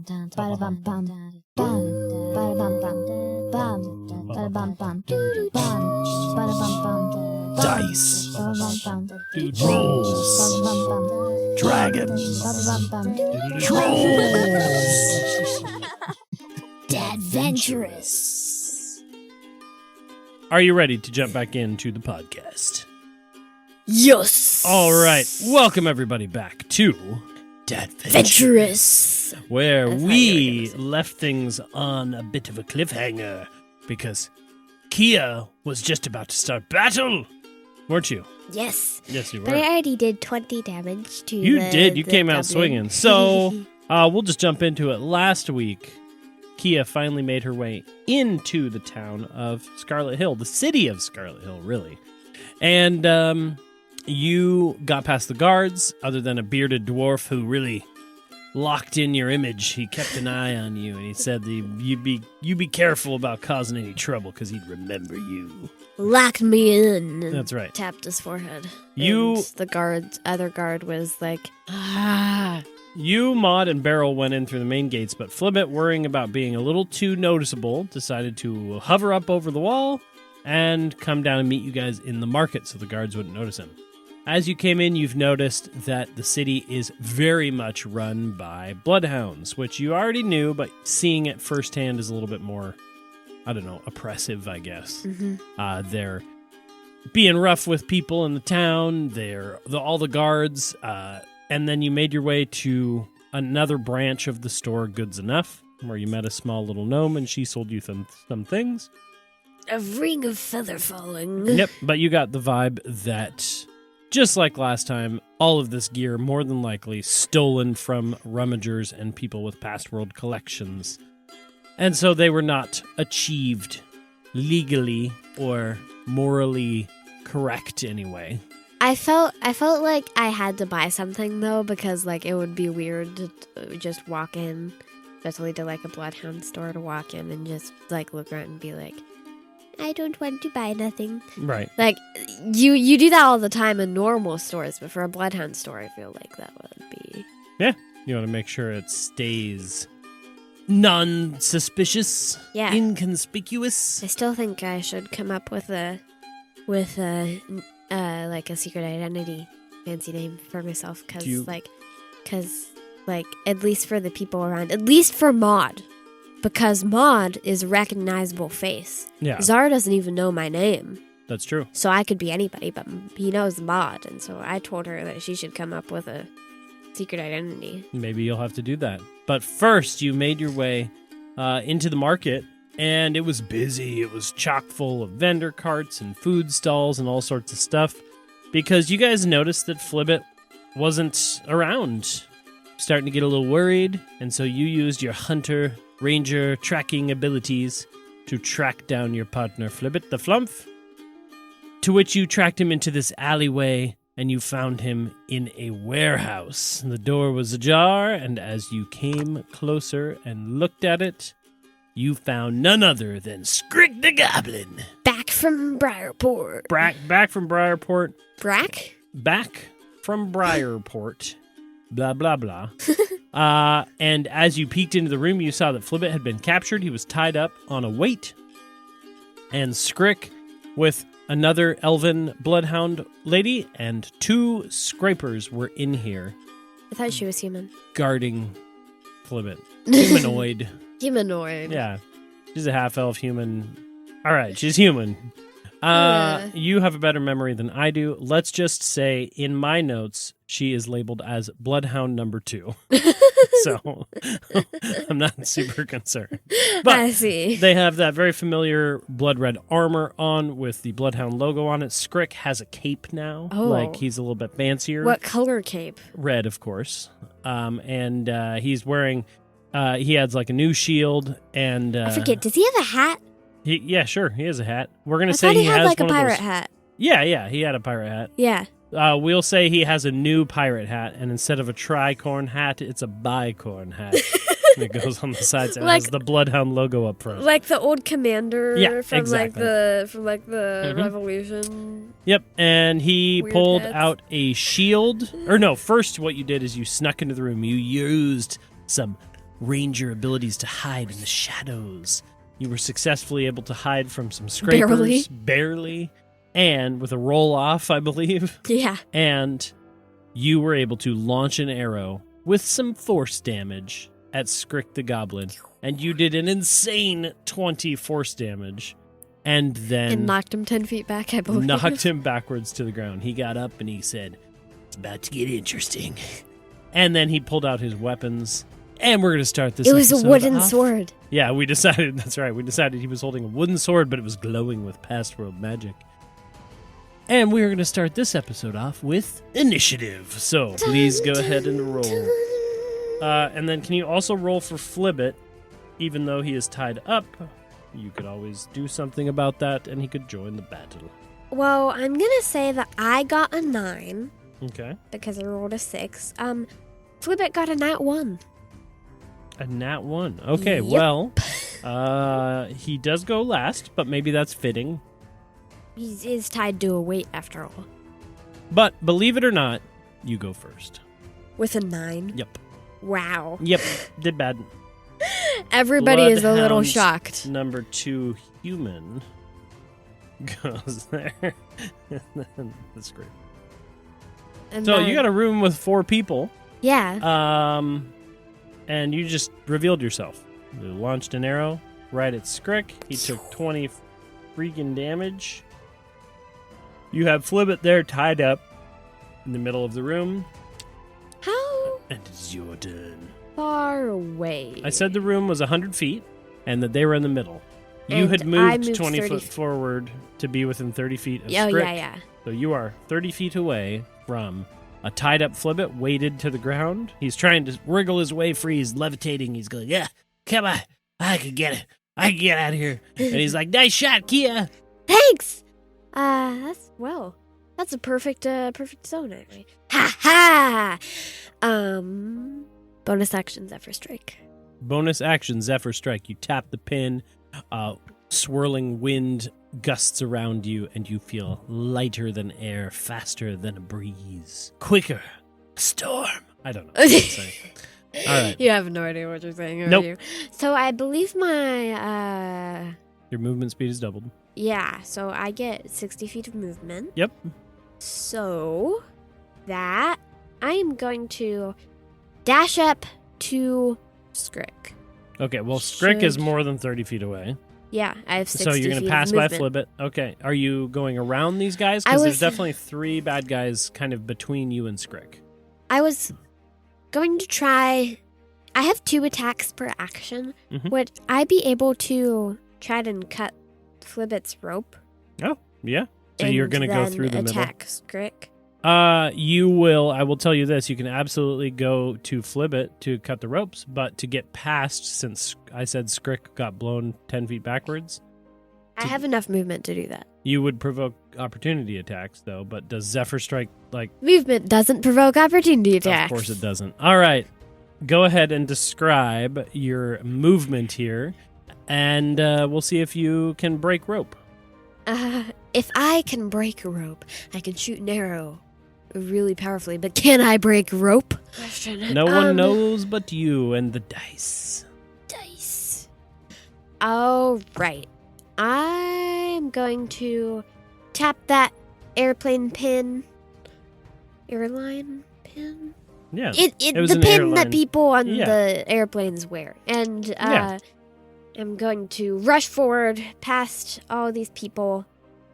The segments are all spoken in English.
Dice. Rolls. Dragons. Trolls. Adventurous. Are you ready to jump back into the podcast? Yes. All right. Welcome, everybody, back to Adventurous. Where we left things on a bit of a cliffhanger because Kea was just about to start battle, weren't you? Yes. Yes, you were. But I already did 20 damage to You did. You came out goblin. swinging. So we'll just jump into it. Last week, Kea finally made her way into the town of Scarlet Hill, the city of Scarlet Hill, really. And you got past the guards, other than a bearded dwarf who really locked in your image. He kept an eye on you, and he said that you be careful about causing any trouble because he'd remember you. Locked me in. And That's right. tapped his forehead. You- And the other guard was like, You, Maud, and Beryl went in through the main gates, but Flibbit, worrying about being a little too noticeable, decided to hover up over the wall and come down and meet you guys in the market so the guards wouldn't notice him. As you came in, you've noticed that the city is very much run by bloodhounds, which you already knew, but seeing it firsthand is a little bit more, oppressive, I guess. Mm-hmm. They're being rough with people in the town. All the guards, and then you made your way to another branch of the store, Goods Enough, where you met a small little gnome, and she sold you some things. A ring of feather falling. Yep, but you got the vibe that, just like last time, all of this gear more than likely stolen from rummagers and people with past world collections. And so they were not achieved legally or morally correct anyway. I felt like I had to buy something though, because like it would be weird to just walk in, especially to like a bloodhound store, to walk in and just like look around and be like, I don't want to buy nothing. Right. Like you do that all the time in normal stores, but for a bloodhound store, I feel like that would be. Yeah. You want to make sure it stays non-suspicious, Yeah. inconspicuous. I still think I should come up with a like a secret identity, fancy name for myself, because at least for the people around, at least for Maud, because Maud is a recognizable face. Yeah, Zara doesn't even know my name, that's true. so I could be anybody, but he knows Maud, and so I told her that she should come up with a secret identity. Maybe you'll have to do that. But first, you made your way into the market, and it was busy. It was chock full of vendor carts and food stalls and all sorts of stuff, because you guys noticed that Flibbit wasn't around. Starting to get a little worried, and so you used your hunter, ranger, tracking abilities to track down your partner, Flibbit the Flumph, to which you tracked him into this alleyway, and you found him in a warehouse. The door was ajar, and as you came closer and looked at it, you found none other than Skrick the Goblin. Back from Briarport. Back from Briarport. Brack? Back from Briarport. Blah, blah, blah. And as you peeked into the room, you saw that Flibbit had been captured. He was tied up on a weight. And Skrick, with another elven bloodhound lady and 2 scrapers, were in here I thought she was human. guarding Flibbit. Humanoid. Humanoid. Yeah. She's a half-elf human. All right, she's human. You have a better memory than I do. Let's just say, in my notes, she is labeled as Bloodhound number 2. So, I'm not super concerned. But I see. they have that very familiar blood red armor on with the Bloodhound logo on it. Skrick has a cape now. Oh. Like, he's a little bit fancier. What color cape? Red, of course. And he's wearing... he has like a new shield, and I forget. Does he have a hat? yeah, sure, he has a hat. We're gonna I say thought he has had like a one of pirate those- hat. Yeah, he had a pirate hat. Yeah. We'll say he has a new pirate hat, and instead of a tricorn hat, it's a bicorn hat. It goes on the sides. It has the Bloodhound logo up front. Like the old commander from exactly. the Revolution. Yep, and he Weird pulled hats. out a shield. Or no, first what you did is you snuck into the room. You used some ranger abilities to hide in the shadows. You were successfully able to hide from some scrapers. Barely. And with a roll-off, I believe. Yeah. And you were able to launch an arrow with some force damage at Skrick the Goblin. And you did an insane 20 force damage. And then... And knocked him 10 feet back, I believe. Knocked him backwards to the ground. He got up and he said, "It's about to get interesting." And then he pulled out his weapons. And we're going to start this It was a episode wooden off. sword. Yeah, we decided, that's right. We decided he was holding a wooden sword, but it was glowing with past world magic. And we're going to start this episode off with initiative. So please go ahead and roll. And then can you also roll for Flibbit, even though he is tied up? You could always do something about that, and he could join the battle. Well, I'm going to say that I got a 9. Okay. Because I rolled a 6. Flibbit got a nat 1. A nat 1. Okay, Yep. well, he does go last, but maybe that's fitting. He is tied to a weight after all. But believe it or not, you go first. With a 9? Yep. Wow. Yep. Did bad. Everybody is a little Bloodhound shocked. Number 2 human goes there. That's great. And So then- you got a room with 4 people. Yeah. And you just revealed yourself. You launched an arrow right at Skrick. He took 20 freaking damage. You have Flibbit there tied up in the middle of the room. How And it's your turn. far away? I said the room was 100 feet and that they were in the middle. You And had I moved moved 20 30 foot forward to be within 30 feet of Oh, Skrick. yeah. So you are 30 feet away from a tied-up Flibbit, weighted to the ground. He's trying to wriggle his way free. He's levitating. He's going, "Yeah, come on. I can get it. I can get out of here." And he's like, "Nice shot, Kea." Thanks! That's a perfect zone, anyway. Ha ha! Bonus action, Zephyr Strike. Bonus action, Zephyr Strike. You tap the pin. Swirling wind gusts around you, and you feel lighter than air, faster than a breeze, quicker, a storm. I don't know what to say. All right. You have no idea what you're saying, are Nope. you? So I believe my, Your movement speed is doubled. yeah, so I get 60 feet of movement. Yep. So that I am going to dash up to Skrick. Okay, well, Skrick is Should- more than 30 feet away. Yeah, I have 60 So you're going feet to of pass by movement. Flibbit. Okay. Are you going around these guys? I Because there's was- definitely 3 bad guys kind of between you and Skrick. I was going to try. I have 2 attacks per action. Mhm. Would I be able to try and cut Flibbit's rope? Oh, yeah. So and you're going to go then through the attack Skrick? You will. I will tell you this. You can absolutely go to Flibbit to cut the ropes, but to get past, since I said Skrick got blown 10 feet backwards, I have enough movement to do that. you would provoke opportunity attacks, though. But does Zephyr Strike, Movement doesn't provoke opportunity attacks. Of course it doesn't. All right. Go ahead and describe your movement here, and we'll see if you can break rope. If I can break a rope, I can shoot an arrow really powerfully. But can I break rope? No one knows but you and the dice. Dice. All right. I'm going to tap that airplane pin. Airline pin? Yeah. It was the an pin airline. that people on Yeah. the airplanes wear. And Yeah. I'm going to rush forward past all these people.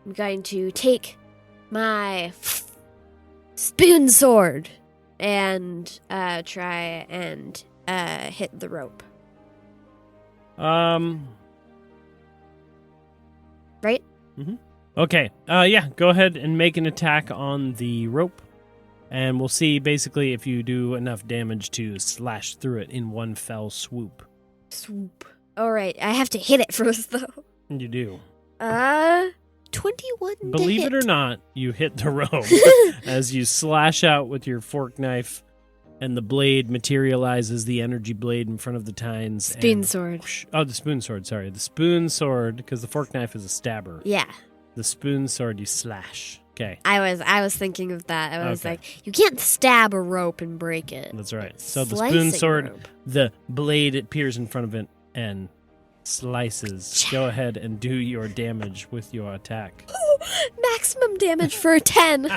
I'm going to take my spoon sword and try and hit the rope. Right? Okay. Yeah. Go ahead and make an attack on the rope, and we'll see basically if you do enough damage to slash through it in one fell swoop. Swoop. All right, I have to hit it first though. You do. 21 to Believe hit. it or not, you hit the rope as you slash out with your fork knife, and the blade materializes, the energy blade in front of the tines. Spoon and sword. whoosh. Oh, the spoon sword, sorry. The spoon sword, because the fork knife is a stabber. Yeah. The spoon sword, you slash. Okay. I was thinking of that. I was Okay. like, you can't stab a rope and break it. That's right. So the Slicing spoon sword, rope. the blade appears in front of it and slices. Go ahead and do your damage with your attack. Maximum damage for a 10.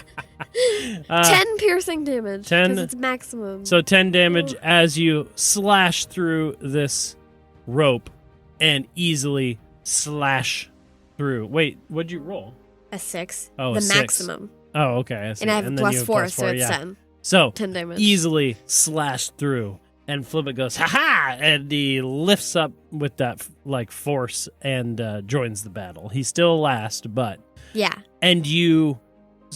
10 piercing damage. 10. Because it's maximum. So 10 damage as you slash through this rope and easily slash through. Wait, what'd you roll? a 6. Oh, the a 6. maximum. Oh, okay. I see. And I have then plus you have 4, so it's yeah. 10. So 10 damage. easily slash through. And Flibbit goes, ha-ha! And he lifts up with that force and joins the battle. He's still last, but... Yeah. And you...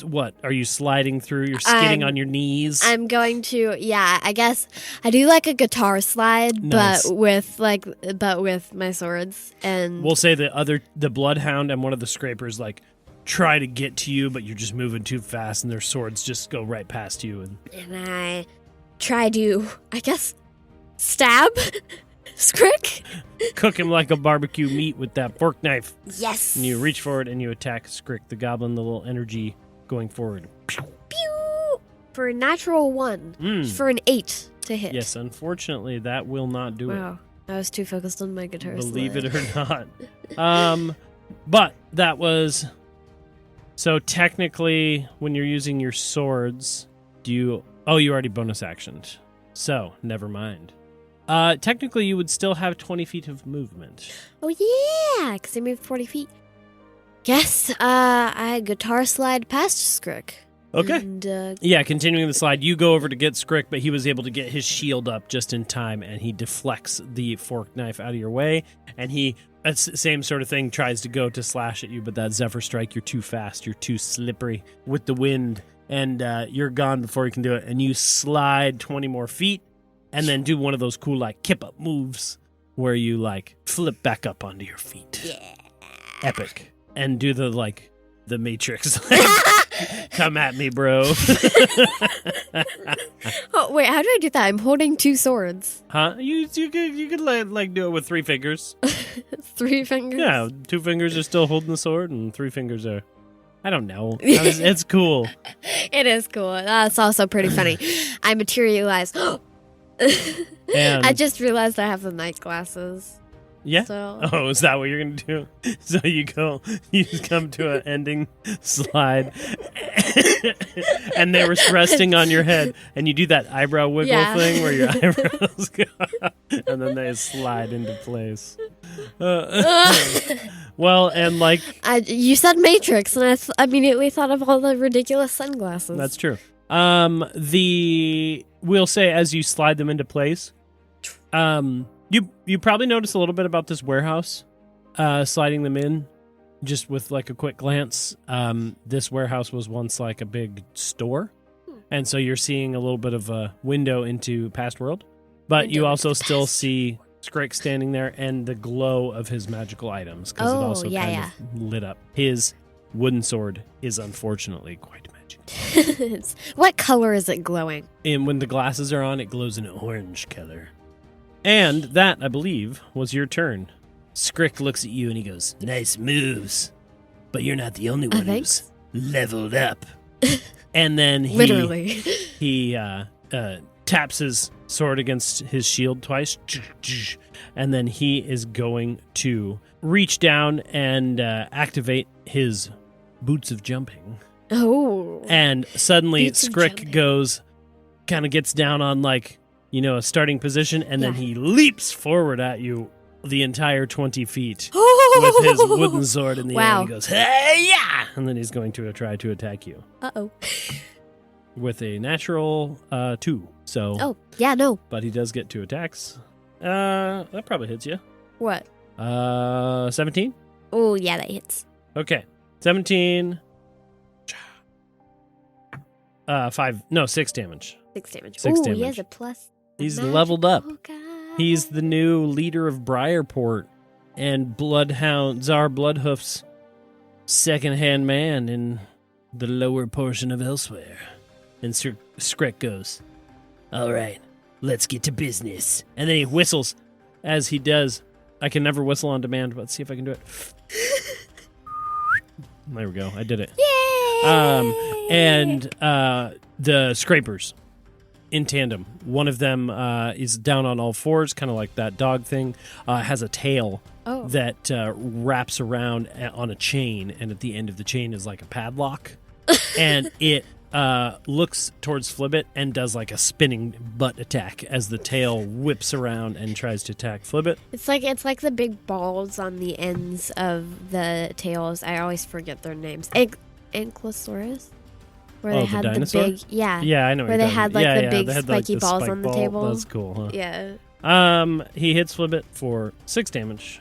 What? Are you sliding through? You're skidding on your knees? I'm going to, I guess I do like a guitar slide, Nice. but with my swords. And We'll say the Bloodhound and one of the Scrapers, try to get to you, but you're just moving too fast, and their swords just go right past you. and I try to, I guess, stab Scrick. Cook him like a barbecue meat with that fork knife. Yes. And you reach forward and you attack Scrick, the goblin, the little energy going forward. Pew! For a natural 1. For an 8 to hit. Yes, unfortunately, that will not do it. Wow. I was too focused on my guitar Believe slide. it or not. But that was... So technically, when you're using your swords, you already bonus actioned. So, never mind. Technically, you would still have 20 feet of movement. Oh, yeah, because I moved 40 feet. Yes, I guitar slide past Scrick. Okay. And, Yeah, continuing the slide, you go over to get Scrick, but he was able to get his shield up just in time, and he deflects the fork knife out of your way, and he, same sort of thing, tries to go to slash at you, but that Zephyr Strike, you're too fast, you're too slippery with the wind, and you're gone before you can do it, and you slide 20 more feet, and then do one of those cool, kip-up moves, where you, flip back up onto your feet. Yeah. Epic. And do the Matrix. Come at me, bro. Oh, wait, how do I do that? I'm holding 2 swords. Huh? You could do it with 3 fingers. 3 fingers? Yeah, 2 fingers are still holding the sword, and 3 fingers are. I don't know. It's cool. It is cool. That's also pretty funny. I materialized. And I just realized I have the night glasses. yeah. So. Oh, is that what you're gonna do? So you just come to an ending slide, and they were resting on your head, and you do that eyebrow wiggle thing where your eyebrows go up, and then they slide into place. Well, and you said Matrix, and I immediately thought of all the ridiculous sunglasses. that's true. We'll say as you slide them into place, you probably notice a little bit about this warehouse, sliding them in, just with a quick glance. This warehouse was once a big store, and so you're seeing a little bit of a window into past world, but you also still see Scrick standing there and the glow of his magical items, because it also kind of lit up. His wooden sword is unfortunately quite magical. What color is it glowing? And when the glasses are on, it glows an orange color. And that, I believe, was your turn. Scrick looks at you and he goes, "Nice moves, but you're not the only one who's leveled up." And then he taps his sword against his shield twice, and then he is going to reach down and activate his boots of jumping. Oh. And suddenly Boots of Scrick jumping. gets down on a starting position, and then he leaps forward at you the entire 20 feet with his wooden sword in the air. And he goes, "Hey, yeah!" And then he's going to try to attack you. Uh-oh. With a natural 2. So. Oh, yeah, no. But he does get 2 attacks. That probably hits you. What? 17? Oh, yeah, that hits. Okay. 17. 6 damage. 6 damage. 6 Ooh, damage. he has a plus. He's leveled up. Guy. He's the new leader of Briarport and Bloodhound Tsar Bloodhoof's second-hand man in the lower portion of Elsewhere. And Scrick goes, "All right, let's get to business." And then he whistles. As he does, I can never whistle on demand, but let's see if I can do it. There we go. I did it. And the scrapers in tandem. One of them is down on all fours, kind of like that dog thing, has a tail that wraps around on a chain, and at the end of the chain is like a padlock. And it looks towards Flibbit and does like a spinning butt attack as the tail whips around and tries to attack Flibbit. It's like the big balls on the ends of the tails. I always forget their names. Ankylosaurus? Where they had the dinosaur? big, yeah. Yeah, I know. Where they had like the big they had, spiky the balls spike on the ball. table. That's cool, huh? Yeah. He hits Flibbit for 6 damage.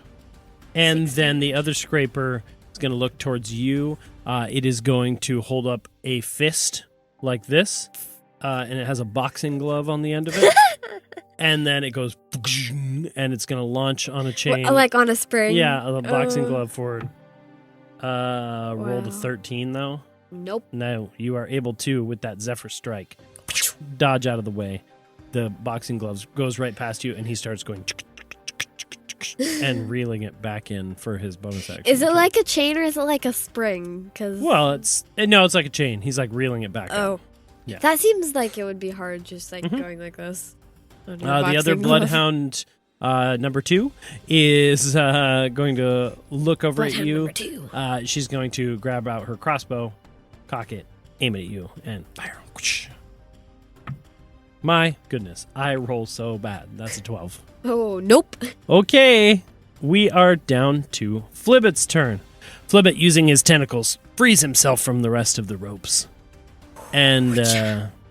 And then the other scraper is going to look towards you. It is going to hold up a fist like this, and it has a boxing glove on the end of it. And then it goes, and it's going to launch on a chain. Like on a spring? Yeah, a boxing glove forward. Rolled a 13, though. Nope. No, you are able to, with that Zephyr Strike, dodge out of the way. The boxing gloves goes right past you, and he starts going and reeling it back in for his bonus action. Is it like a chain or is it like a spring? Well, it's like a chain. He's like reeling it back. Oh, up. Yeah. That seems like it would be hard, just like going like this. The other bloodhound, number 2, is going to look over at you. She's going to grab out her crossbow, cock it, aim it at you, and fire. My goodness, I roll so bad. That's a 12. Oh, nope. Okay, we are down to Flibbit's turn. Flibbit, using his tentacles, frees himself from the rest of the ropes. And,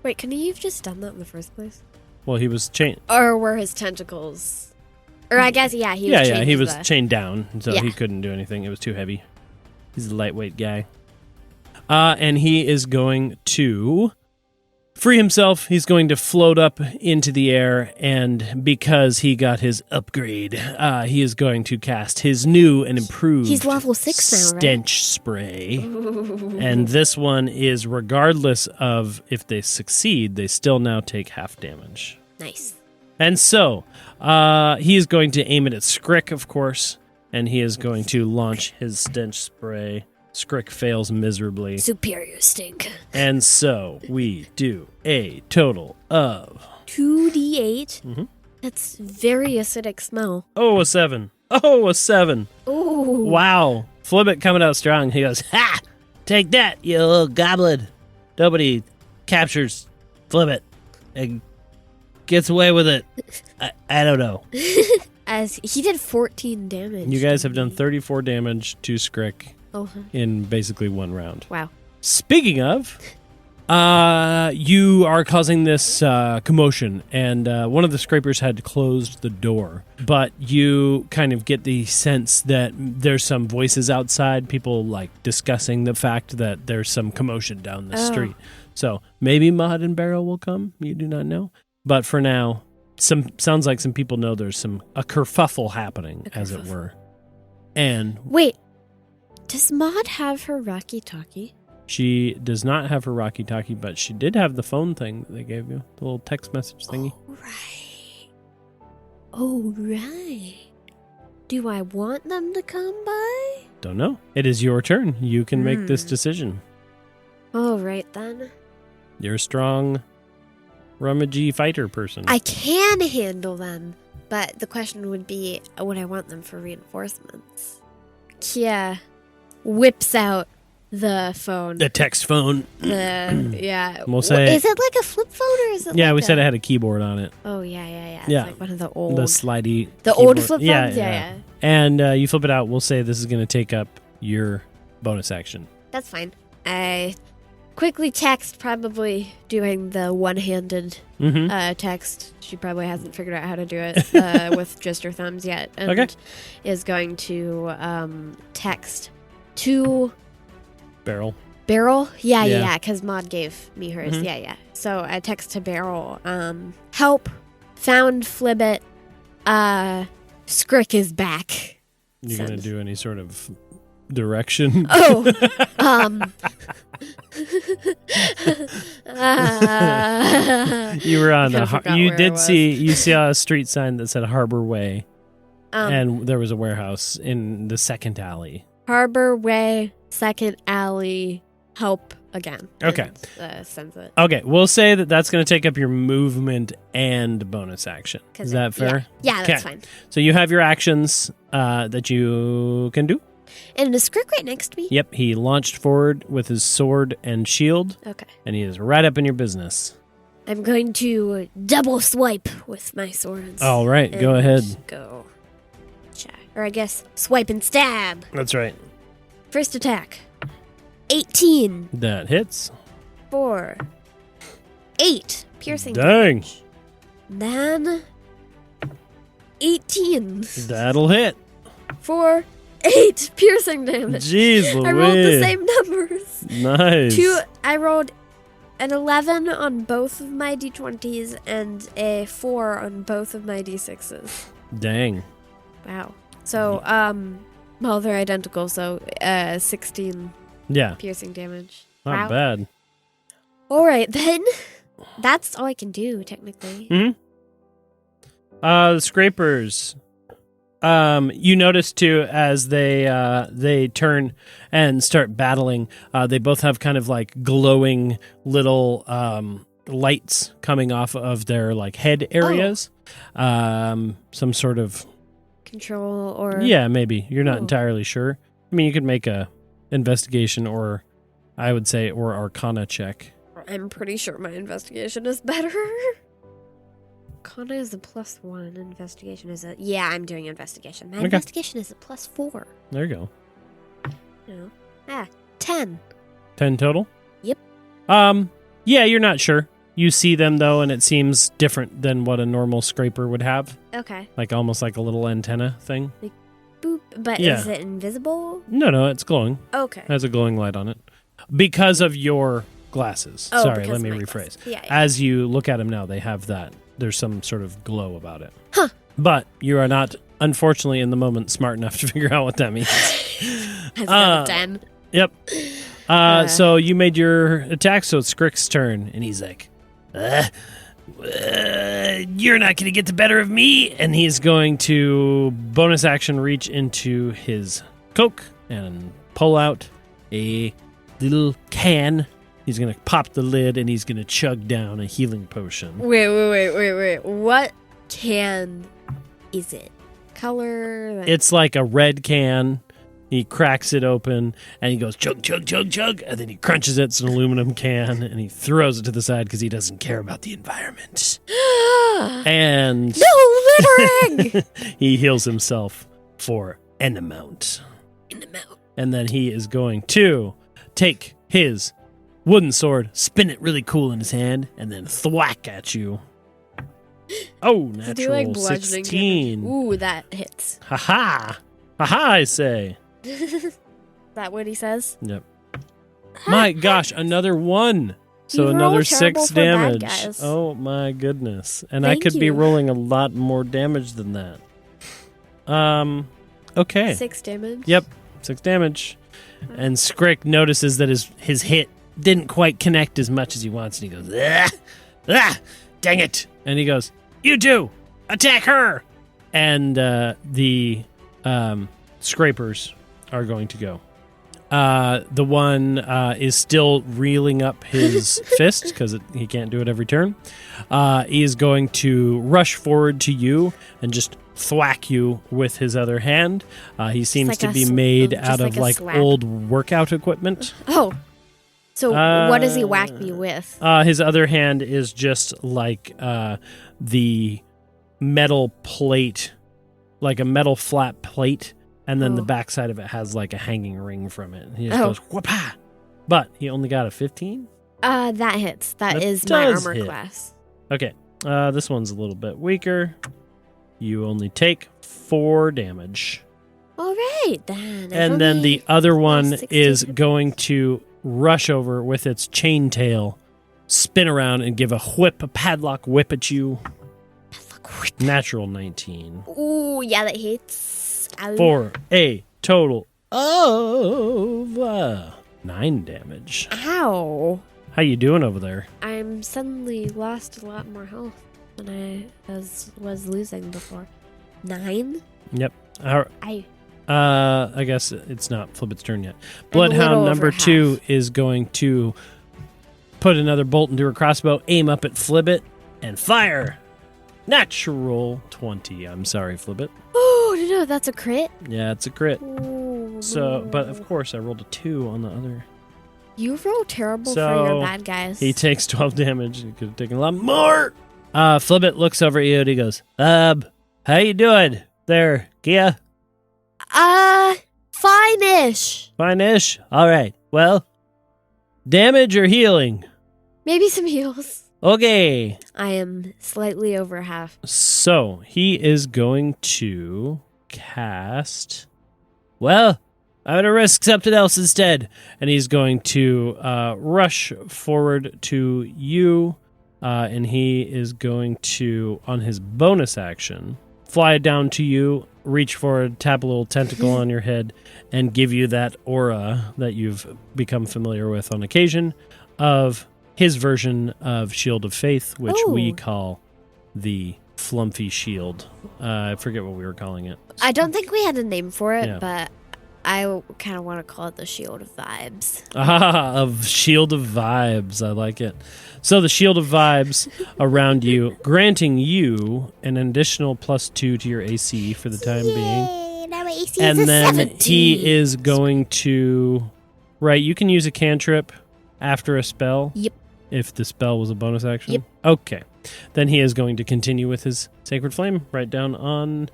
Wait, couldn't he have just done that in the first place? well, he was chained. Or were his tentacles... Or I guess, yeah, he was chained. Yeah, he to was the- chained down, so Yeah. he couldn't do anything. It was too heavy. He's a lightweight guy. And he is going to free himself. He's going to float up into the air, and because he got his upgrade, he is going to cast his new and improved He's level 6 now, right? stench spray. And this one is, regardless of if they succeed, they still now take half damage. Nice. And so, he is going to aim it at Skrick, of course, and he is going to launch his stench spray. Skrick fails miserably. Superior stink. And so, we do a total of... 2d8? Mm-hmm. That's very acidic smell. Oh, a 7. Oh, a 7. Ooh. Wow. Flibbit coming out strong. He goes, "Ha! Take that, you little goblin." Nobody captures Flibbit and gets away with it. I don't know. As he did 14 damage. You guys have done 34 damage to Skrick Oh, in basically one round. wow. Speaking of, you are causing this commotion, and one of the scrapers had closed the door, but you kind of get the sense that there's some voices outside, people like discussing the fact that there's some commotion down the street. So maybe Mud and Barrel will come. You do not know. But for now, sounds like some people know there's a kerfuffle happening, as it were. And Wait, does Maud have her Rocky Talkie? she does not have her Rocky Talkie, but she did have the phone thing that they gave you, the little text message thingy. Oh, right. Do I want them to come by? Don't know. It is your turn. You can make this decision. All right, then. You're a strong, rummagey fighter person. I can handle them, but the question would be, would I want them for reinforcements? Kea whips out the phone. The text phone. Yeah. We'll say- Is it like a flip phone or is it Yeah, like we said it had a keyboard on it. Oh, yeah. It's Yeah. like one of the old... The slidey The old keyboard. flip phones? Yeah. Yeah. And you flip it out. We'll say this is going to take up your bonus action. That's fine. I quickly text, probably doing the one-handed text. She probably hasn't figured out how to do it with just her thumbs yet. And Okay. is going to text to Barrel. Barrel. Yeah. Yeah, because Maud gave me hers. Yeah. So I text to Barrel. Help. Found Flibbit. Skrick is back. You going to do any sort of direction? Oh. You were on Kinda forgot you where I did was. see you saw a street sign that said Harbor Way, Um, and there was a warehouse in the second alley. Harbor Way, second alley, help again. Okay. And, sense it. Okay, we'll say that that's going to take up your movement and bonus action. Is that fair? Yeah, that's Okay. fine. So you have your actions that you can do. And the script right next to me? Yep, he launched forward with his sword and shield, Okay. and he is right up in your business. I'm going to double swipe with my swords. All right, go and ahead. Go. Or I guess swipe and stab. That's right. First attack. 18 That hits. for 8 piercing Dang. damage. Then 18 That'll hit. for 8 piercing damage. Jeez Louise. I rolled the same numbers. Nice. I rolled an 11 on both of my d20s and a 4 on both of my d6s. Dang. Wow. So, well, they're identical, so 16 Yeah, piercing damage. not Wow. bad. All right, then. That's all I can do, technically. The scrapers. You notice too as they turn and start battling. They both have kind of like glowing little lights coming off of their like head areas. Some sort of Control or... yeah, maybe you're not Oh. entirely sure. I mean, you could make a investigation or I would say or Arcana check. I'm pretty sure my investigation is better. Arcana is a +1. Investigation is a... Yeah, I'm doing investigation. My Okay. investigation is a +4. There you go. No. 10. 10 total? Yep. Yeah, you're not sure. You see them, though, and it seems different than what a normal scraper would have. Okay. Like, almost like a little antenna thing. Boop. But Yeah. is it invisible? No, it's glowing. Okay. It has a glowing light on it. Because of your glasses. Oh, Sorry, because let me of my rephrase. glasses. Yeah. As you look at them now, they have that. There's some sort of glow about it. Huh. But you are not, unfortunately, in the moment, smart enough to figure out what that means. Has got a 10. Yep. So you made your attack, so it's Skrick's turn, and he's like, you're not going to get the better of me. And he's going to bonus action reach into his Coke and pull out a little can. He's going to pop the lid, and he's going to chug down a healing potion. Wait. What can is it? Color? It's like a red can. He cracks it open, and he goes, chug, chug, chug, chug, and then he crunches it. It's an aluminum can, and he throws it to the side because he doesn't care about the environment. And No littering! he heals himself for an amount. And then he is going to take his wooden sword, spin it really cool in his hand, and then thwack at you. Oh, Does it do, like, natural bludgeoning 16. damage? Ooh, that hits. Ha-ha. Ha-ha, I say. That what he says? Yep. My gosh, another 1. So You roll another terrible 6 for bad damage. guys. Oh my goodness. And I Thank could be you. rolling a lot more damage than that. Okay. 6 damage. Yep. 6 damage. And Skrick notices that his hit didn't quite connect as much as he wants, and he goes, dang it. And he goes, you two, attack her. And the scrapers are going to go. The one is still reeling up his fist because he can't do it every turn. He is going to rush forward to you and just thwack you with his other hand. He seems like to a be made just out of like a like slap. old workout equipment. Oh. So what does he whack me with? His other hand is just like the metal plate, like a metal flat plate. And then the Oh. backside of it has like a hanging ring from it. He just Oh. goes, whoop-ah! But he only got a 15? That hits. That That is my does armor hit. class. Okay, this one's a little bit weaker. You only take 4 damage. All right, then. And then the other one 16. is going to rush over with its chain tail, spin around, and give a padlock whip at you. Natural 19. Ooh, yeah, that hits. Ow. For a total of 9 damage. Ow. How you doing over there? I'm suddenly lost a lot more health than I was losing before. 9? Yep. I I guess it's not Flibbit's turn yet. little Bloodhound over number half. 2 is going to put another bolt into her crossbow, aim up at Flibbit, and fire. Natural 20. I'm sorry, Flibbit. Oh, no, that's a crit? Yeah, it's a crit. Ooh. So, but of course, I rolled a 2 on the other. You roll terrible for So, your bad guys. He takes 12 damage. He could have taken a lot more. Flibbit looks over at you and he goes, how you doing there, Kea? Fine-ish. Fine-ish? All right. Well, damage or healing? Maybe some heals. Okay. I am slightly over half. So, he is going to cast... Well, I'm going to risk something else instead. And he's going to rush forward to you. And he is going to, on his bonus action, fly down to you, reach forward, tap a little tentacle on your head, and give you that aura that you've become familiar with on occasion of his version of Shield of Faith, which we call the Flumpy Shield. I forget what we were calling it. I don't think we had a name for it, Yeah. but I kind of want to call it the Shield of Vibes. Of Shield of Vibes. I like it. So the Shield of Vibes around you, granting you an additional +2 to your AC for the time being. Now my AC And is a then 17. he is going to... Right, you can use a cantrip after a spell. Yep. If the spell was a bonus action. Yep. Okay. Then he is going to continue with his Sacred Flame right down on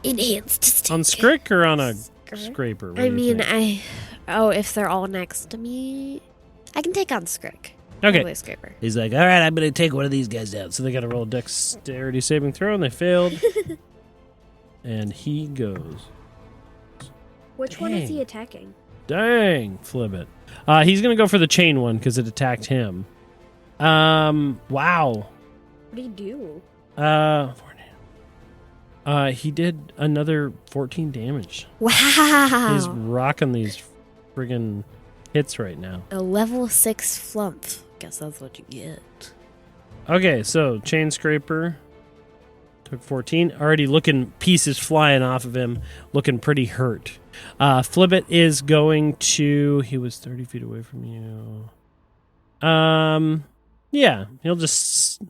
Enhanced stink. Scrick or on a Scraper? What I do you mean, think? if they're all next to me, I can take on Scrick. Okay. Probably a Scraper. He's like, all right, I'm going to take one of these guys down. So they got to roll a dexterity saving throw, and they failed. And he goes, Which one is he attacking? dang, Flibbit. He's going to go for the chain one because it attacked him. Wow. What do you do? He did another 14 damage. Wow. He's rocking these friggin' hits right now. A level 6 flump. Guess that's what you get. Okay, so Chain Scraper took 14. Already looking pieces flying off of him, looking pretty hurt. Flibbit is going to... He was 30 feet away from you. Yeah, he'll just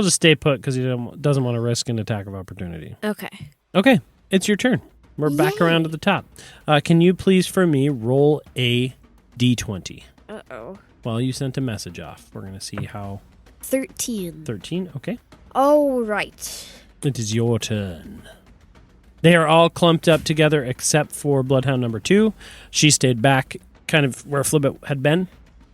stay put because he doesn't want to risk an attack of opportunity. Okay. Okay, it's your turn. We're back Yay. around to the top. Can you please, for me, roll a d20? Uh-oh. Well, you sent a message off. We're going to see how... 13. 13, okay. Oh, right. It is your turn. They are all clumped up together except for Bloodhound number 2. She stayed back kind of where Flibbit had been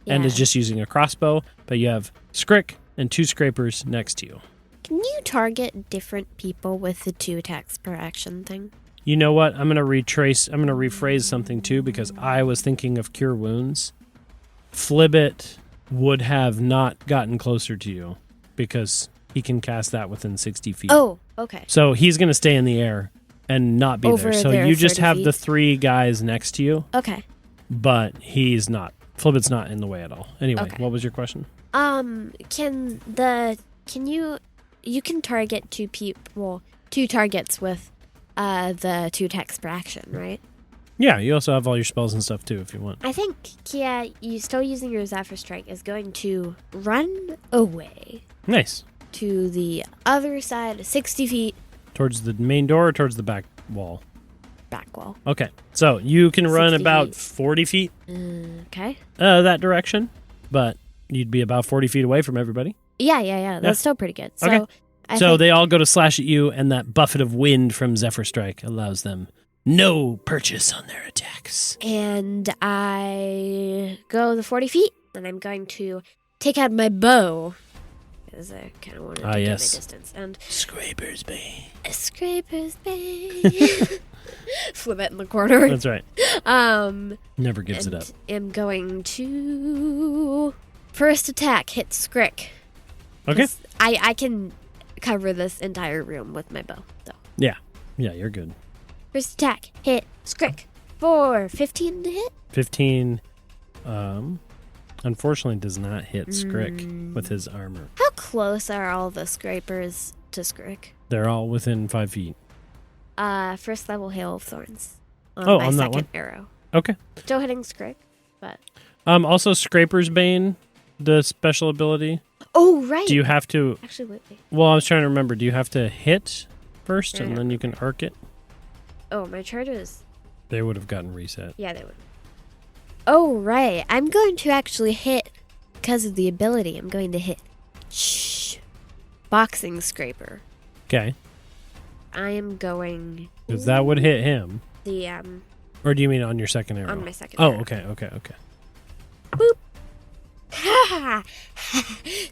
and is just using a crossbow. But you have Scrick and 2 Scrapers next to you. Can you target different people with the 2 attacks per action thing? You know what? I'm going to rephrase something too because I was thinking of Cure Wounds. Flibbit would have not gotten closer to you because he can cast that within 60 feet. Oh, okay. So he's going to stay in the air and not be Over there. So there, you just 30 have feet. the 3 guys next to you, Okay. but he's not. Flibbit's not in the way at all. Anyway, Okay. What was your question? You can target 2 targets with the 2 attacks per action, right? Yeah, you also have all your spells and stuff too if you want. I think Kea, you still using your Zephyr Strike, is going to run away Nice. to the other side, 60 feet Towards the main door or towards the back wall? back wall. Okay. So you can run 60 about feet. 40 feet Okay. that direction, but you'd be about 40 feet away from everybody. Yeah. That's still pretty good. So, Okay. I So think, they all go to slash at you, and that buffet of wind from Zephyr Strike allows them no purchase on their attacks. and I go the 40 feet, and I'm going to take out my bow. Because I kind of want to get my yes. distance. And Scrapers Bay. a scraper's bay. Flip it in the corner. That's right. Never gives it up. I'm going to first attack hit Scrick. Okay. 'Cause I can cover this entire room with my bow. So Yeah, you're good. first attack hit Scrick for 15 to hit. 15, unfortunately does not hit Scrick with his armor. How close are all the scrapers to Scrick? They're all within 5 feet. first level Hail of Thorns. Oh, my on that second one? arrow. Okay. Still hitting Scrick, but... Also, Scraper's Bane, the special ability. Oh, right. Do you have to... Absolutely. Well, I was trying to remember. Do you have to hit first, and then you can arc it? Oh, my charges. They would have gotten reset. Yeah, they would. Oh, right. I'm going to actually hit, because of the ability, I'm going to hit Boxing Scraper. Okay. I am going... Because that would hit him. The, Or do you mean on your second arrow? on my second Oh, arrow. okay. Boop!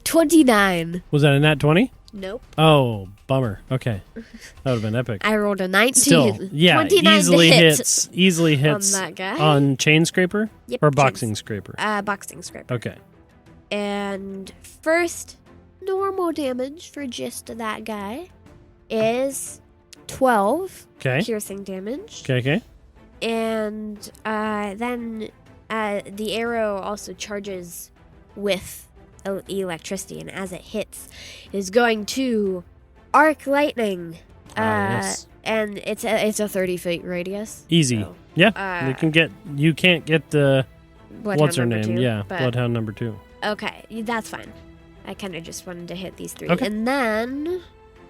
29. Was that a nat 20? Nope. Oh, bummer. Okay. That would have been epic. I rolled a 19. Still, yeah, 29 easily to hit hits. Easily hits on that guy. on Chain Scraper? Yep, Or chains. Boxing Scraper? Boxing Scraper. Okay. And first normal damage for just that guy is 12 Okay. piercing damage. Okay. And then the arrow also charges with electricity, and as it hits, is going to arc lightning. Yes. And it's a 30-foot radius. Easy. So, Yeah. You can't get the... Bloodhound What's her number name? 2, Yeah. but- Bloodhound number 2. Okay, that's fine. I kind of just wanted to hit these 3. Okay. And then,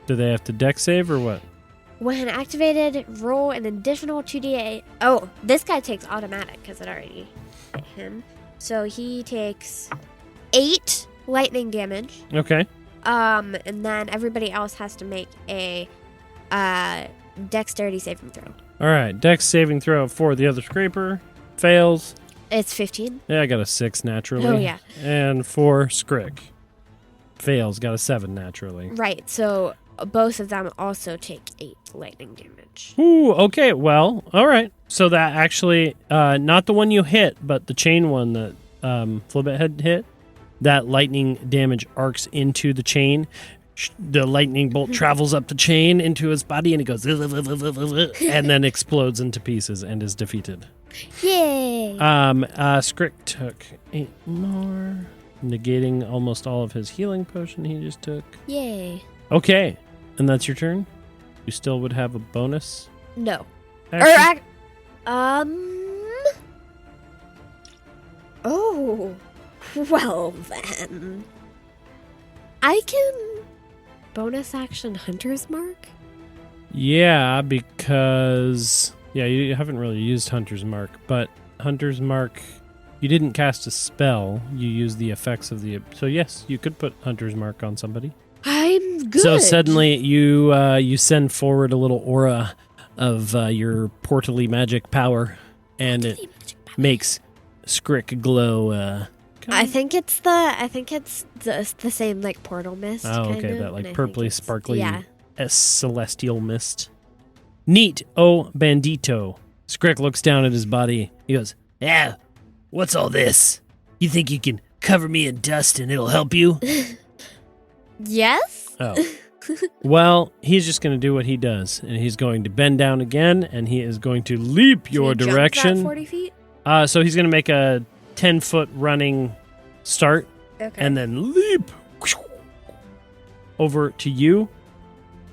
Do they have to deck save or what? when activated, roll an additional 2d8. Oh, this guy takes automatic because it already hit him. So he takes 8 lightning damage. Okay. And then everybody else has to make a dexterity saving throw. All right. Dex saving throw for the other Scraper. Fails. It's 15. Yeah, I got a 6 naturally. Oh, yeah. And for Scrick. Fails. Got a 7 naturally. Right, so both of them also take 8 lightning damage. Ooh, okay. Well, all right. So that actually, not the one you hit, but the chain one that Flibbit had hit, that lightning damage arcs into the chain. The lightning bolt travels up the chain into his body, and it goes, and then explodes into pieces and is defeated. Yay! Scrick took 8 more, negating almost all of his healing potion he just took. Yay. Okay, and that's your turn. You still would have a bonus No. action? Oh. Well, then. I can bonus action Hunter's Mark? Yeah, because you haven't really used Hunter's Mark, but Hunter's Mark, you didn't cast a spell. You used the effects of the. So yes, you could put Hunter's Mark on somebody. I'm good. So suddenly you send forward a little aura of your portally magic power, and it makes Scrick glow. I think it's the same like portal mist. Oh, kind okay, of, that like and I think purpley, it's- sparkly, Yeah. celestial mist. Neat, oh bandito. Scrick looks down at his body. He goes, Yeah, what's all this? You think you can cover me in dust and it'll help you? Yes. oh. Well, he's just going to do what he does, and he's going to bend down again, and he is going to leap your Can you jump direction. that 40 feet. So he's going to make a 10-foot running start, Okay. and then leap over to you,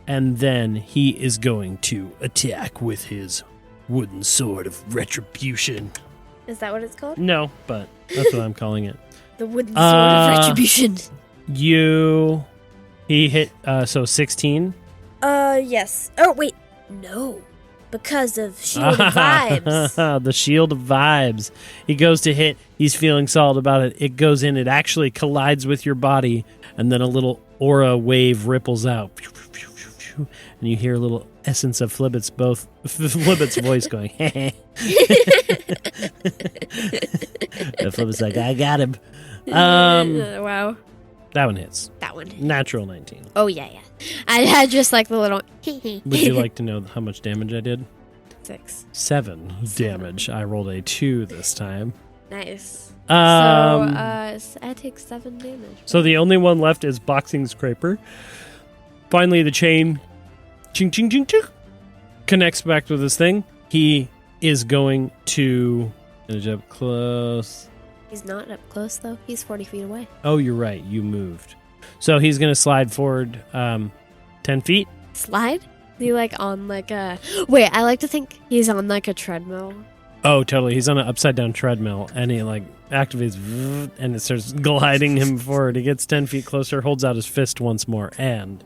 and then he is going to attack with his wooden sword of retribution. Is that what it's called? No, but that's what I'm calling it. The wooden sword of retribution. He hit, so 16. Yes. Oh, wait. No. Because of shield of vibes. The shield of vibes. He goes to hit. He's feeling solid about it. It goes in. It actually collides with your body, and then a little aura wave ripples out. And you hear a little essence of Flibbit's voice going, and Flibbit's like, I got him. Wow. That one hits. That one. Natural 19. Oh, yeah. I had just like the little... Would you like to know how much damage I did? 6. 7 damage. I rolled a 2 this time. Nice. Um, So I take 7 damage. So the only one left is Boxing Scraper. Finally, the chain ching, ching, ching, ching, connects back with this thing. He is going to edge up close. He's not up close, though. He's 40 feet away. Oh, you're right. You moved. So he's going to slide forward 10 feet. Slide? Is he like on like a... Wait, I like to think he's on like a treadmill. Oh, totally. He's on an upside down treadmill, and he like activates, and it starts gliding him forward. He gets 10 feet closer, holds out his fist once more, and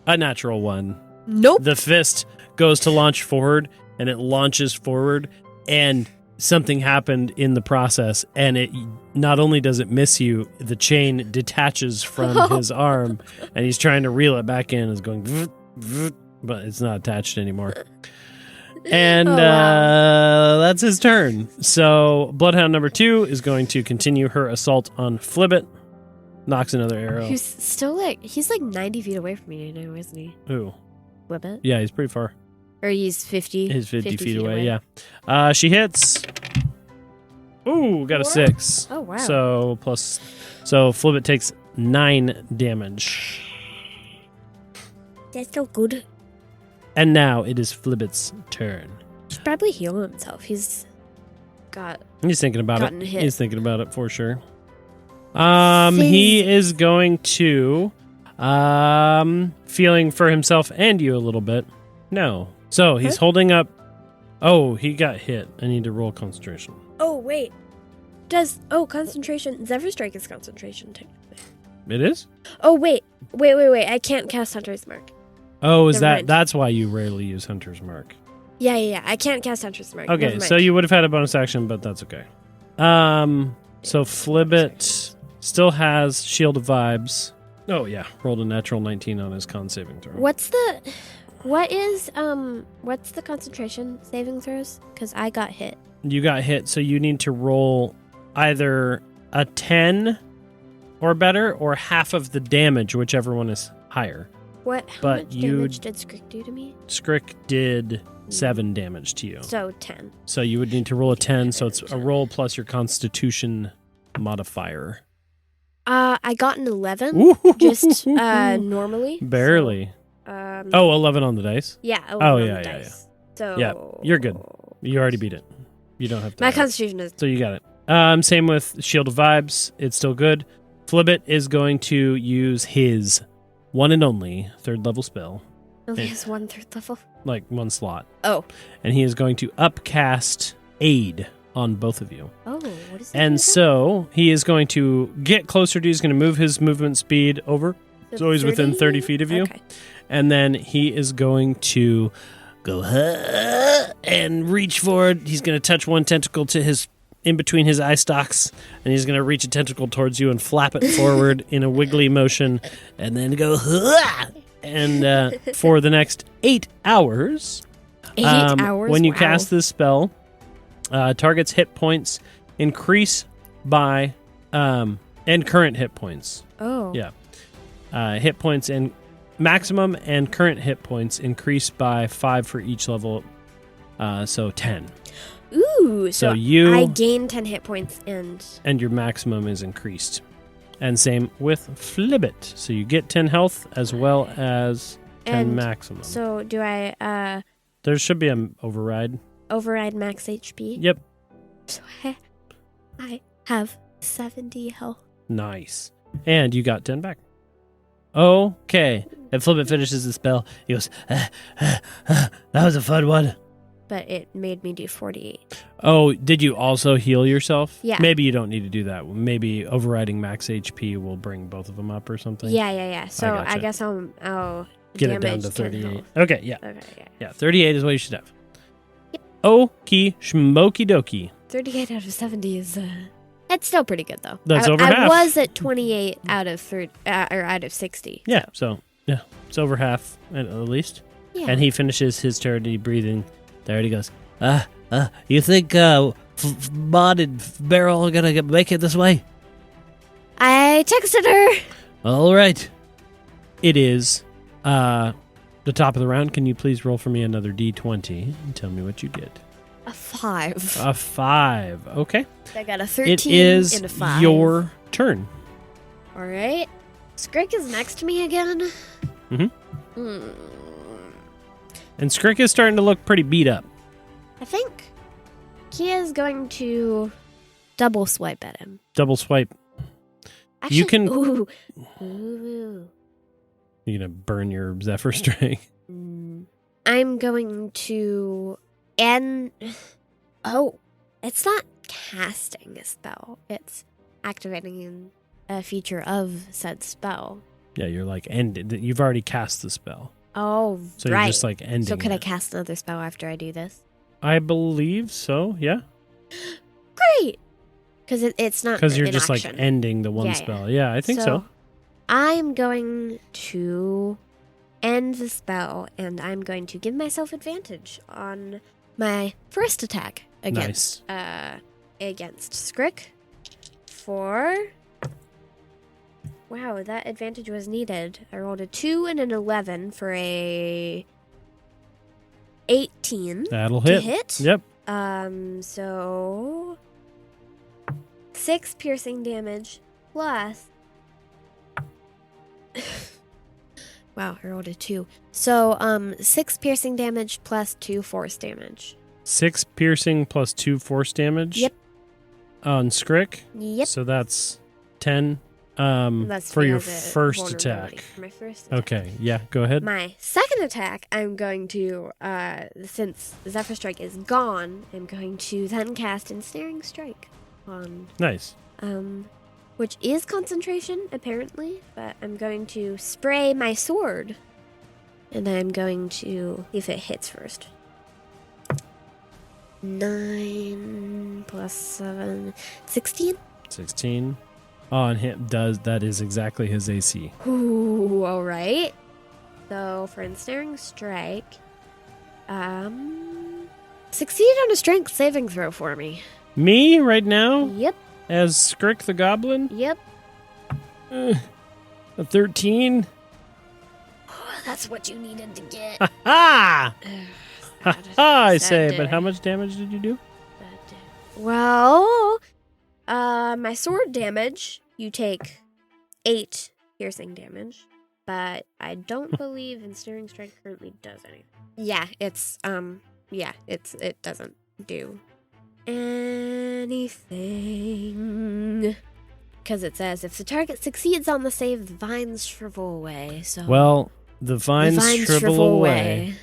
a natural one. Nope. The fist goes to launch forward, and it launches forward, and something happened in the process, and it not only does it miss you, the chain detaches from his arm, and he's trying to reel it back in. It's going, but it's not attached anymore. And that's his turn. So Bloodhound number 2 is going to continue her assault on Flibbit. Knocks another arrow. He's still like... He's like 90 feet away from me now, isn't he? Ooh. Flibbit? Yeah, he's pretty far. Or he's 50? He's 50 feet away, yeah. She hits. Ooh, got a 6. Oh, wow. So Flibbit takes 9 damage. That's so good. And now it is Flibbit's turn. He should probably heal himself. He's thinking about gotten it. hit. He's thinking about it for sure. He is going to feeling for himself and you a little bit. No. So he's holding up. Oh, he got hit. I need to roll concentration. Oh, wait. Concentration. Zephyr Strike is concentration technically. It is? Oh, wait. I can't cast Hunter's Mark. Oh, Never mind. that's why you rarely use Hunter's Mark? Yeah. I can't cast Hunter's Mark. Okay, Never so mind. you would have had a bonus action, but that's okay. So Flibbit still has Shield of Vibes. Oh yeah, rolled a natural 19 on his con saving throw. What's the concentration saving throws? Because I got hit. You got hit, so you need to roll either a 10 or better, or half of the damage, whichever one is higher. How much damage did Skrick do to me? Skrick did 7 damage to you. So 10. So you would need to roll a 10, so it's a roll plus your Constitution modifier. I got an 11. Ooh. Just normally. Barely. So, 11 on the dice? Yeah. 11 Oh, on yeah, the yeah, dice. So Yeah, you're good. You already beat it. You don't have to. My Constitution is... So you got it. Same with Shield of Vibes. It's still good. Flibbit is going to use his one and only 3rd level spell. Only has 1 3rd level. Like 1 slot. Oh. And he is going to upcast Aid on both of you. Oh, what is that? And so he is going to get closer to you. He's going to move his movement speed over. So he's within 30 feet of you. Okay. And then he is going to go and reach forward. He's going to touch one tentacle to his in between his eye stalks, and he's going to reach a tentacle towards you and flap it forward in a wiggly motion, and then go and for the next 8 hours. 8 hours? When you Wow. cast this spell, target's hit points increase by and current hit points. Oh. Yeah. Hit points and maximum and current hit points increase by 5 for each level. So 10. Ooh, so you I gain 10 hit points and your maximum is increased. And same with Flibbit. So you get 10 health as well as 10 maximum. So do I There should be an override. override max HP? Yep. So I have 70 health. Nice. And you got 10 back. Okay. And Flibbit finishes the spell. He goes, that was a fun one. But it made me do 48. Oh, did you also heal yourself? Yeah. Maybe you don't need to do that. Maybe overriding max HP will bring both of them up or something. Yeah. So gotcha. I guess I'll Get it down damage to 10 38. health. Okay, yeah. Okay, yeah. Yeah, 38 is what you should have. Yep. Okie schmoky dokie. 38 out of 70 is that's still pretty good though. That's I, over I half. was at 28 out of 30 or out of 60. Yeah, so yeah, it's over half at least. Yeah. And he finishes his turn. He breathing. There he goes. You think Mod and Beryl are gonna make it this way? I texted her. All right. It is the top of the round. Can you please roll for me another D20 and tell me what you did? A 5. A 5. Okay. I got a 13 It is and a 5. your turn. All right. Skrick is next to me again. Mm-hmm. And Skrick is starting to look pretty beat up. I think Kea is going to double swipe at him. Double swipe. Actually, You can- Ooh. You're going to burn your Zephyr Strike. I'm going to end. Oh, it's not casting a spell. It's activating a feature of said spell. Yeah, you're like ended. You've already cast the spell. Oh, So right. you're just like ending So could I it. cast another spell after I do this? I believe so, yeah. Great! Because it's not Because you're an just action. like ending the one Yeah, spell. Yeah, I think so. I'm going to end the spell, and I'm going to give myself advantage on my first attack against Skrick for... Wow, that advantage was needed. I rolled a 2 and an 11 for a 18 That'll to hit. hit. Yep. So 6 piercing damage plus. Wow, I rolled a 2. So 6 piercing damage plus 2 force damage. 6 piercing plus 2 force damage. Yep. On Skrick. Yep. So that's 10 That's for your as a first vulnerability attack. for my first attack. Okay, yeah, go ahead. My second attack, I'm going to, since Zephyr Strike is gone, I'm going to then cast Ensnaring Strike on, Nice. which is concentration, apparently, but I'm going to spray my sword, and I'm going to see if it hits first. 9 plus 7, 16? 16. Oh, and that is exactly his AC. Ooh, all right. So for Ensnaring Strike, succeed on a strength saving throw for me. Me right now Yep, as Skrick the Goblin? yep. A 13. Oh, that's what you needed to get. Ha! Ha ha! I say, Sad but day. how much damage did you do? Well, my sword damage, you take 8 piercing damage, but I don't believe Ensnaring Strike currently does anything. Yeah, it doesn't do anything. Because it says, if the target succeeds on the save, the vines shrivel away. So Well, the vines shrivel away,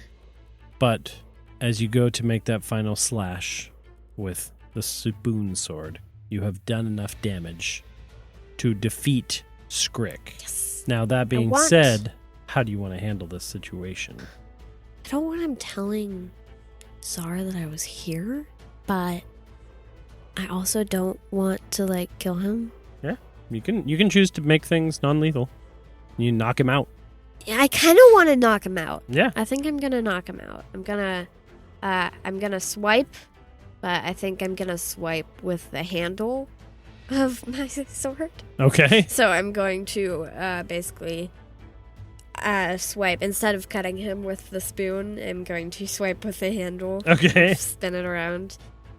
but as you go to make that final slash with the spoon sword, you have done enough damage to defeat Skrick. Yes. Now, that being said, how do you want to handle this situation? I don't want him telling Zara that I was here, but I also don't want to kill him. Yeah, you can choose to make things non-lethal. You knock him out. Yeah, I kind of want to knock him out. Yeah. I think I'm gonna knock him out. I'm gonna swipe, but I think I'm gonna swipe with the handle of my sword. Okay. So I'm going to basically swipe instead of cutting him with the spoon. I'm going to swipe with the handle. Okay. Spin it around,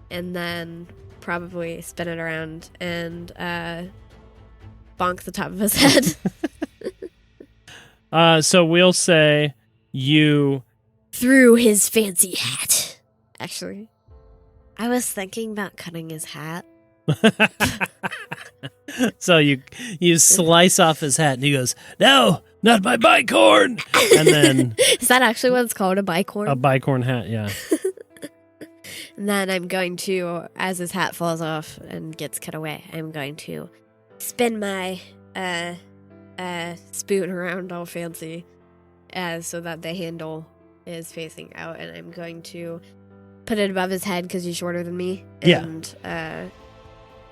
and then probably spin it around and bonk the top of his head. So we'll say you... Through his fancy hat. Actually, I was thinking about cutting his hat. So you slice off his hat, and he goes, "No, not my bicorn!" And then Is that actually what it's called, a bicorn? a bicorn hat, yeah. And then I'm going to, as his hat falls off and gets cut away, I'm going to spin my spoon around all fancy so that the handle is facing out, and I'm going to put it above his head because he's shorter than me. Yeah. And,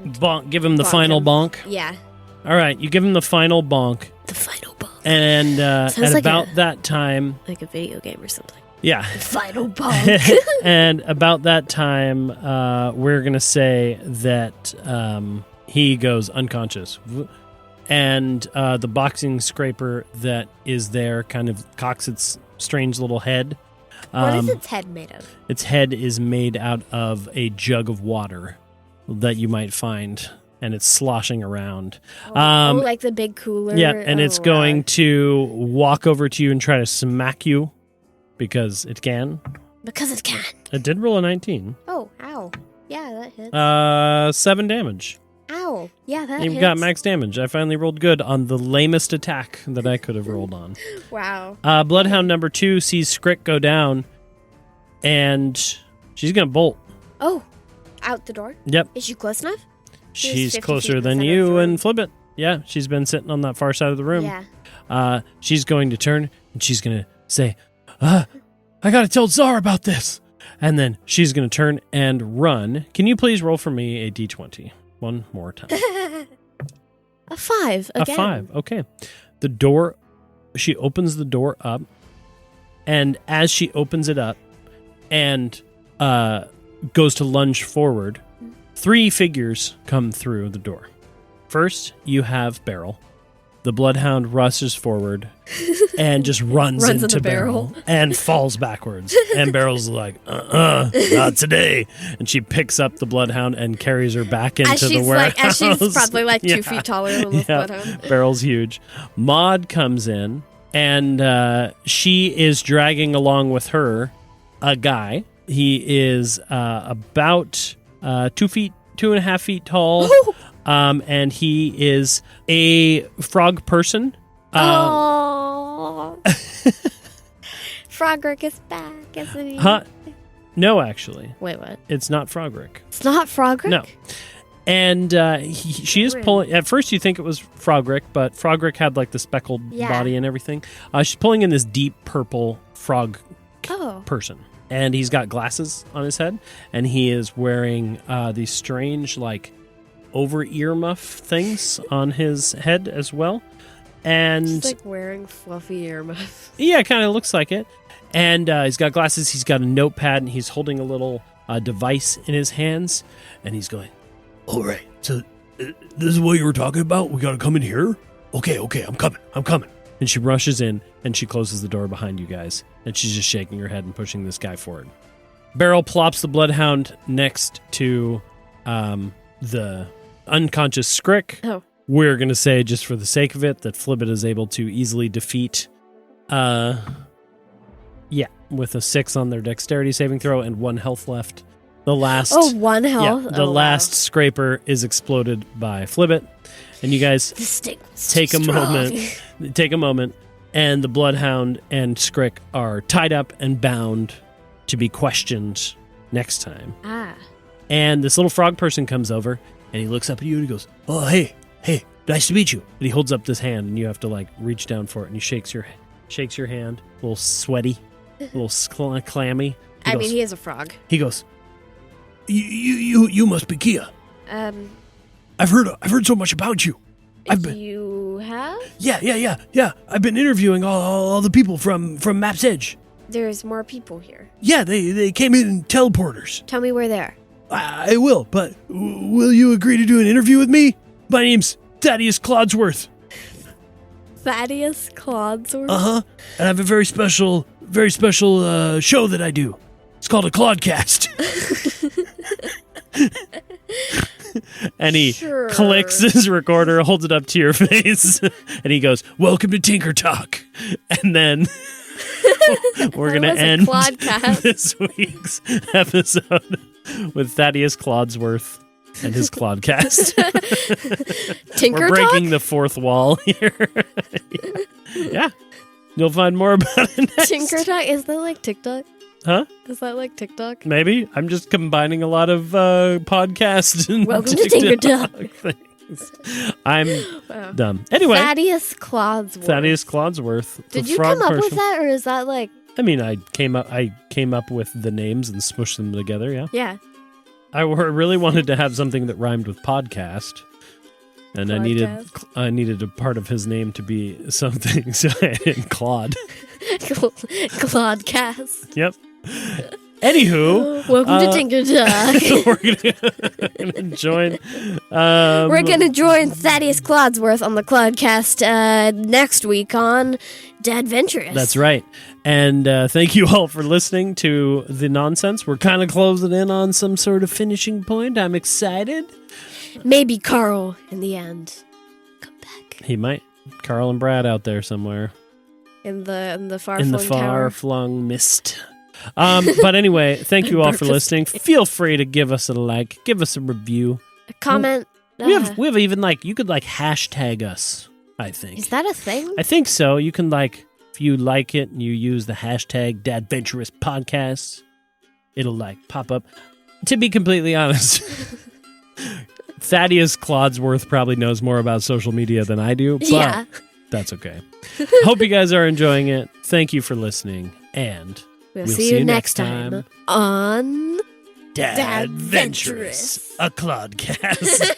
Bonk. Give him the Bonk final him. bonk. yeah. All right, you give him the final bonk, The final bonk. and at Sounds like about that time, Like a video game or something. yeah. The final bonk. And about that time, we're gonna say that he goes unconscious, and the boxing scraper that is there kind of cocks its strange little head. What is its head made of? Its head is made out of a jug of water that you might find, and it's sloshing around. Like the big cooler? Yeah, and it's going to walk over to you and try to smack you because it can. Because it can. It did roll a 19. Oh, ow. Yeah, that hits. 7 damage. Ow. Yeah, that You've hits. got max damage. I finally rolled good on the lamest attack that I could have rolled on. Wow. Bloodhound number 2 sees Skrick go down, and she's going to bolt. Oh, out the door? Yep. Is she close enough? She's 50 closer feet than instead of you through. and Flibbit. Yeah, she's been sitting on that far side of the room. Yeah. She's going to turn, and she's going to say, I got to tell Czar about this. And then she's going to turn and run. Can you please roll for me a d20 one more time? A 5 again. A 5, okay. The door, she opens the door up, and as she opens it up and goes to lunge forward, 3 figures come through the door. First, you have Beryl. The bloodhound rushes forward and just runs into Beryl and falls backwards. And Beryl's like, not today. And she picks up the bloodhound and carries her back into the warehouse. As she's probably like 2 feet taller than the Yeah, bloodhound. Beryl's huge. Maud comes in, and she is dragging along with her a guy. He is about 2.5 feet tall. And he is a frog person. Oh, Frogrick is back, isn't he? Huh? No, actually. Wait, what? It's not Frogrick. It's not Frogrick? No. And she is pulling... At first you think it was Frogrick, but Frogrick had like the speckled body and everything. She's pulling in this deep purple frog person. And he's got glasses on his head. And he is wearing these strange like over earmuff things on his head as well. And He's like wearing fluffy earmuffs. yeah, it kind of looks like it. And he's got glasses, he's got a notepad, and he's holding a little device in his hands. And he's going, All right, so this is what you were talking about? We gotta come in here? Okay, I'm coming. and she rushes in and she closes the door behind you guys. And she's just shaking her head and pushing this guy forward. Beryl plops the bloodhound next to the unconscious Skrick. Oh. We're going to say, just for the sake of it, that Flibbit is able to easily defeat, with a 6 on their dexterity saving throw and 1 health left. The last... Oh, 1 health? Yeah, the last scraper is exploded by Flibbit. And you guys take a moment, and the bloodhound and Skrick are tied up and bound to be questioned next time. And this little frog person comes over, and he looks up at you and he goes, Oh, hey, nice to meet you. and he holds up this hand, and you have to like reach down for it, and he shakes your hand, a little sweaty, a little clammy. He is a frog. He goes, You must be Kea. I've heard so much about you. You have? Yeah. I've been interviewing all the people from Map's Edge. There's more people here. Yeah, they came in teleporters. Tell me where they are. I will, but will you agree to do an interview with me? My name's Thaddeus Clodsworth. Thaddeus Clodsworth? Uh-huh. And I have a very special show that I do. It's called a Clodcast. And he Sure. clicks his recorder, holds it up to your face, and he goes, "Welcome to Tinker Talk." And then we're going to was a end Clodcast. this week's episode with Thaddeus Clodsworth and his Clodcast. Tinker We're breaking Talk? the fourth wall here. Yeah. You'll find more about it next. Tinker Talk? Is that like TikTok? Huh? Is that like TikTok? Maybe. I'm just combining a lot of podcasts and Welcome to Tinker Talk. things. I'm Wow. dumb. Anyway, Thaddeus Clodsworth. Thaddeus Clodsworth. the Did you frog come up with person. that, or is that like... I mean, I came up with the names and smushed them together, yeah. Yeah. I really wanted to have something that rhymed with podcast. And I needed a part of his name to be something, so I did Claude. Clodcast. Yep. Anywho, Welcome to Tinker Talk. we're gonna join. We're going to join Thaddeus Clodsworth on the Clodcast next week on Dadventurous. That's right. And thank you all for listening to the nonsense. We're kind of closing in on some sort of finishing point. I'm excited. Maybe Carl in the end. Come back. He might. Carl and Brad out there somewhere In the far in the flung tower. far-flung mist. But anyway, thank you all for Breakfast. listening. Feel free to give us a like, give us a review. A comment. We have even like, you could like hashtag us, I think. Is that a thing? I think so. You can like, if you like it and you use the hashtag Dadventurous Podcast, it'll like pop up. To be completely honest, Thaddeus Clodsworth probably knows more about social media than I do, but that's okay. Hope you guys are enjoying it. Thank you for listening, and we'll see you next time on Dadventurous, a Clodcast.